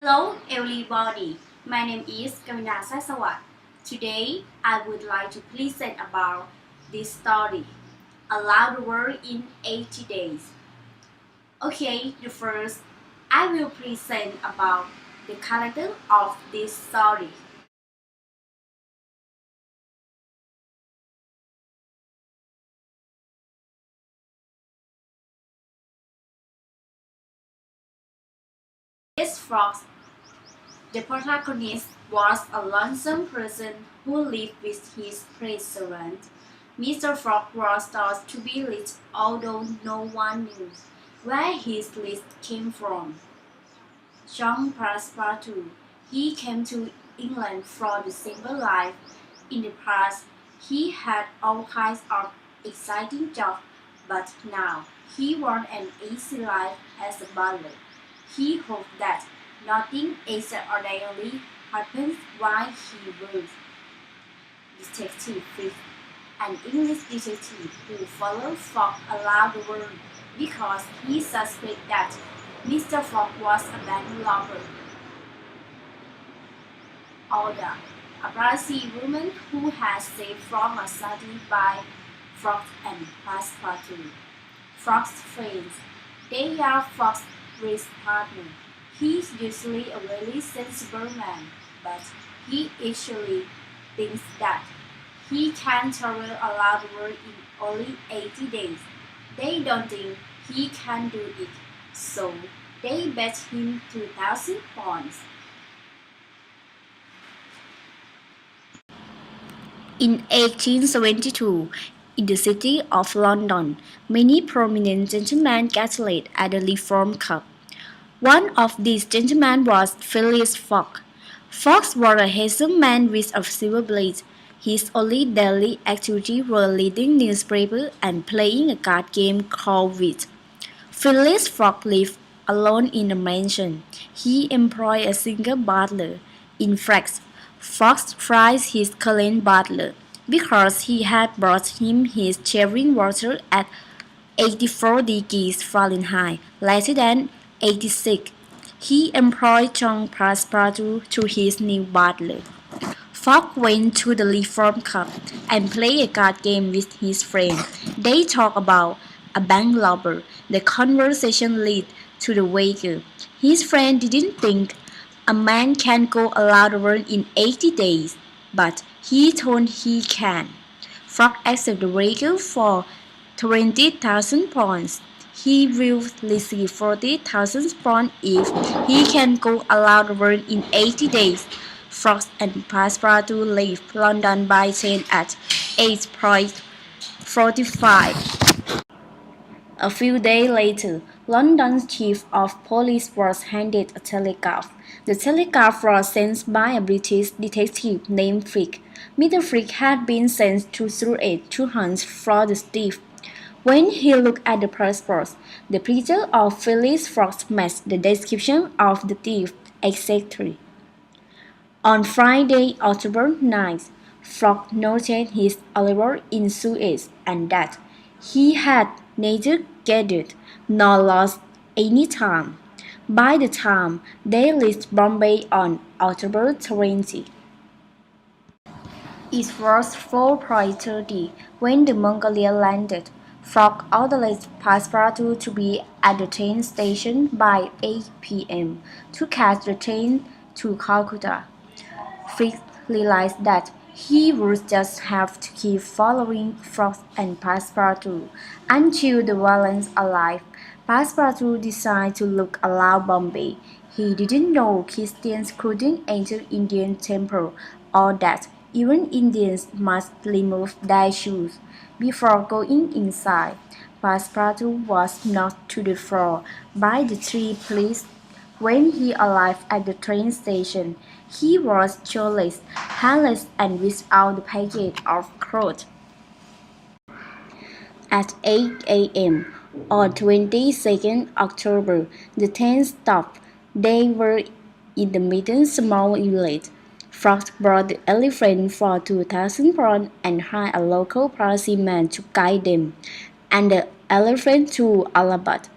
Hello everybody, my name is Kavina Sasawat. Today I would like to present about this story, Allow the World in 80 Days. Okay, the first I will present about the character of this story. This Fox, the protagonist, was a lonesome person who lived with his president. Mr. Frog was thought to be rich, although no one knew where his list came from. John Passepartout. He came to England for the simple life. In the past, he had all kinds of exciting jobs, but now he wanted an easy life as a butler. He hoped that nothing extraordinary happens while he works. Detective Fifth, an English detective who followed Fogg around the world because he suspected that Mr. Fogg was a bank robber. Alda, a Brazilian woman who has saved from a study by Fogg and Passepartout. Fogg's friends. They are Fogg's race partner. He's usually a very sensible man, but he actually thinks that he can travel around the world in only 80 days. They don't think he can do it, so they bet him 2,000 pounds. In 1872, in the city of London, many prominent gentlemen gathered at the Reform Club. One of these gentlemen was Phileas Fogg. Fogg was a handsome man with a silver blade. His only daily activity was reading newspapers and playing a card game called Wit. Phileas Fogg lived alone in a mansion. He employed a single butler. In fact, Fogg prized his current butler because he had brought him his shaving water at 84 degrees Fahrenheit, less than 86. He employed John Passepartout to his new butler. Fogg went to the Reform Club and played a card game with his friend. They talked about a bank robber. The conversation led to the wager. His friend didn't think a man can go around the world in 80 days, but he told he can. Fogg accepted the wager for 20,000 pounds. He will receive 40,000 pounds if he can go around the world in 80 days. Fogg and Passepartout left London by train at 8:45. A few days later, London's chief of police was handed a telegraph. The telegraph was sent by a British detective named Frick. Mr. Frick had been sent to Surrey to hunt for the thief. When he looked at the passport, the picture of Phileas Fogg matched the description of the thief exactly. On Friday, October 9th, Fogg noted his arrival in Suez and that he had neither gathered nor lost any time. By the time they reached Bombay on October 20, it was 4:30 when the Mongolian landed. Fogg ordered Passepartout to be at the train station by 8 p.m. to catch the train to Calcutta. Frick realized that he would just have to keep following Fogg and Passepartout until the villains arrived. Passepartout decided to look around Bombay. He didn't know Christians couldn't enter Indian temple or that even Indians must remove their shoes before going inside. Passepartout was knocked to the floor by the three police when he arrived at the train station. He was shoeless, hairless, and without the package of clothes. At 8 a.m. on 22nd October, the train stopped. They were in the middle small village. Fogg brought the elephant for 2,000 pounds and hired a local policeman to guide them, and the elephant to Allahabad.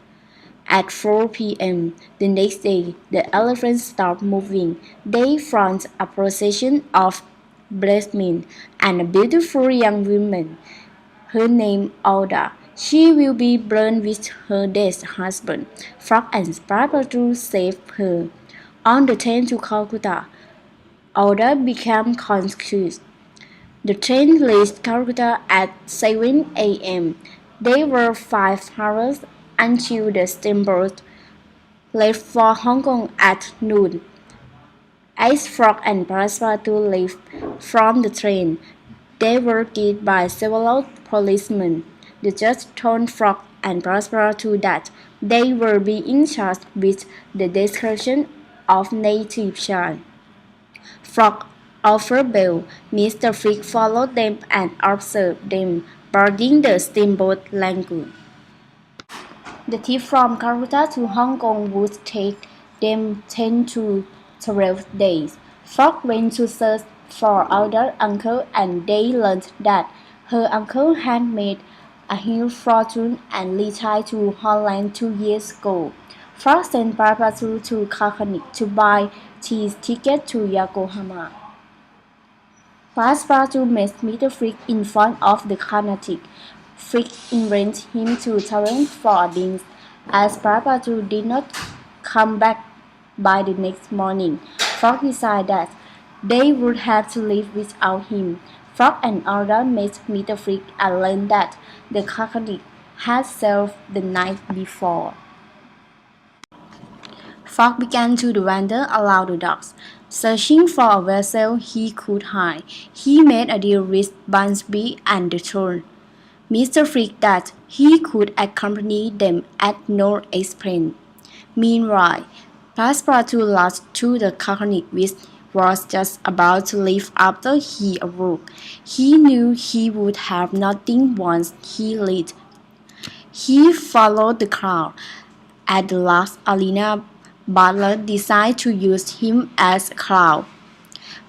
At 4 p.m. the next day, the elephants stopped moving. They front a procession of bridesmaids and a beautiful young woman, her name Alda. She will be burned with her dead husband. Frog and Sparkle save her. On the train to Calcutta, Alda became conscious. The train reached Calcutta at 7 a.m. There were 5 hours until the steamboat left for Hong Kong at noon. Ice Frog and Passepartout left from the train. They were guided by several policemen. The judge told Frog and Passepartout that they were being charged with the destruction of native children. Frog offered bail. Mr. Fig followed them and observed them boarding the steamboat Langoon. The trip from Calcutta to Hong Kong would take them 10 to 12 days. Frog went to search for Alda's uncle and they learned that her uncle had made a huge fortune and retired to Holland 2 years ago. Frog sent Passepartout to Kalkanik to buy his ticket to Yokohama. Passepartout met Mr. Fig in front of the Carnatic. Fig invited him to Taiwan for a dinner. As Passepartout did not come back by the next morning, Frog decided that they would have to leave without him. Frog and Alda met Mr. Fig and learned that the Carnatic had sailed the night before. Frog began to wander along the docks, searching for a vessel he could hide. He made a deal with Bunsby and the Troll. Mr. Fig that he could accompany them at no expense. Meanwhile, Passepartout lost to the Carnatic which was just about to leave after he awoke. He knew he would have nothing once he left. He followed the crowd. At the last arena, Butler decided to use him as a clown.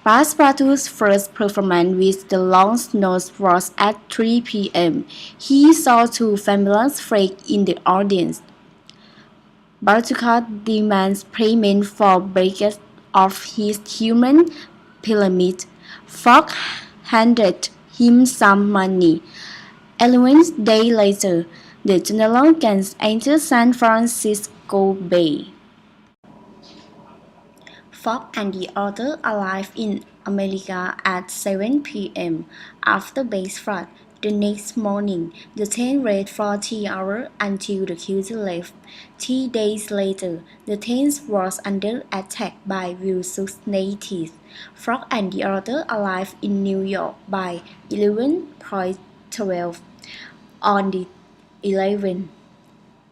Passepartout's first performance with the Long-Nose was at 3 p.m. He saw two fabulous frogs in the audience. Buttercup demands payment for breaking of his human pyramid. Frog handed him some money. 11 days later, the general can enter San Francisco Bay. Frog and the others arrived in America at 7 p.m. After base flood. The next morning, the train ran for 3 hours until the crew left. 3 days later, the train was under attack by Wilson's natives. Frog and the others arrived in New York by 11:12 on the 11th.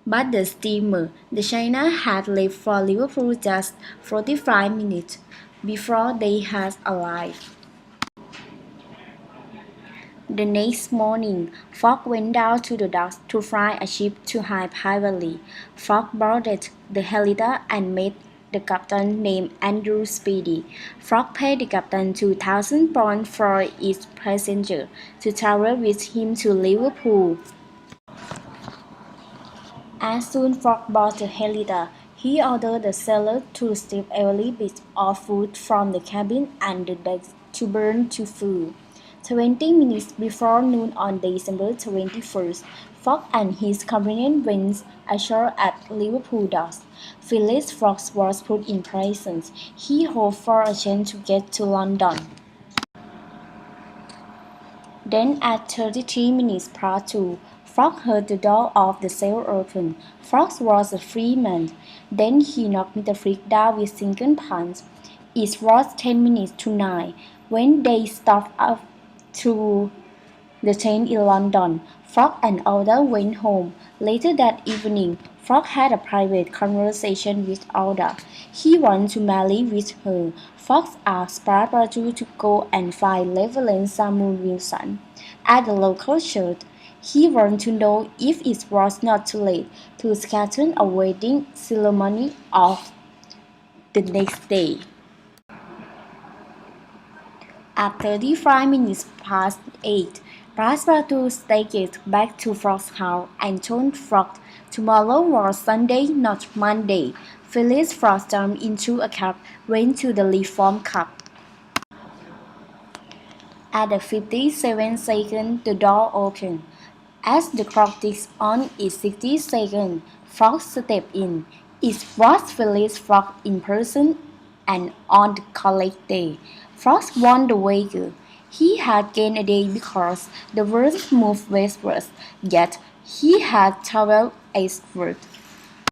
But the steamer, the China, had left for Liverpool just 45 minutes before they had arrived. The next morning, Frog went down to the docks to find a ship to hire privately. Frog boarded the Helita and met the captain named Andrew Speedy. Frog paid the captain £2,000 for each passenger to travel with him to Liverpool. As soon as Frog boarded the Helita, he ordered the sailors to strip every bit of food from the cabin and the decks to burn to fuel. 20 minutes before noon on December 21st, Frog and his companion went ashore at Liverpool docks. Phileas Fogg was put in prison. He hoped for a chance to get to London. Then at 33 minutes past 2, Frog heard the door of the cell open. Frog was a free man. Then he knocked Mr. Fig down with single punch. It was 10 minutes to 9 when they stopped up to the train in London. Frog and Alda went home. Later that evening, Frog had a private conversation with Alda. He wanted to marry with her. Frog asked Passepartout to go and find Reverend Samuel Wilson at the local church. He wanted to know if it was not too late to schedule a wedding ceremony of the next day. At 35 minutes past 8, Passepartout staggered back to Frog's house and told Frog Tomorrow was Sunday, not Monday. Phyllis Frost jumped into a cab, went to the Reform Club. At the 57-second, the door opened. As the clock ticked on its 60 seconds, Frost stepped in. It was Phyllis Frost in person, and on the college day, Frost won the wager. He had gained a day because the world moved westward, yet he had traveled eastward.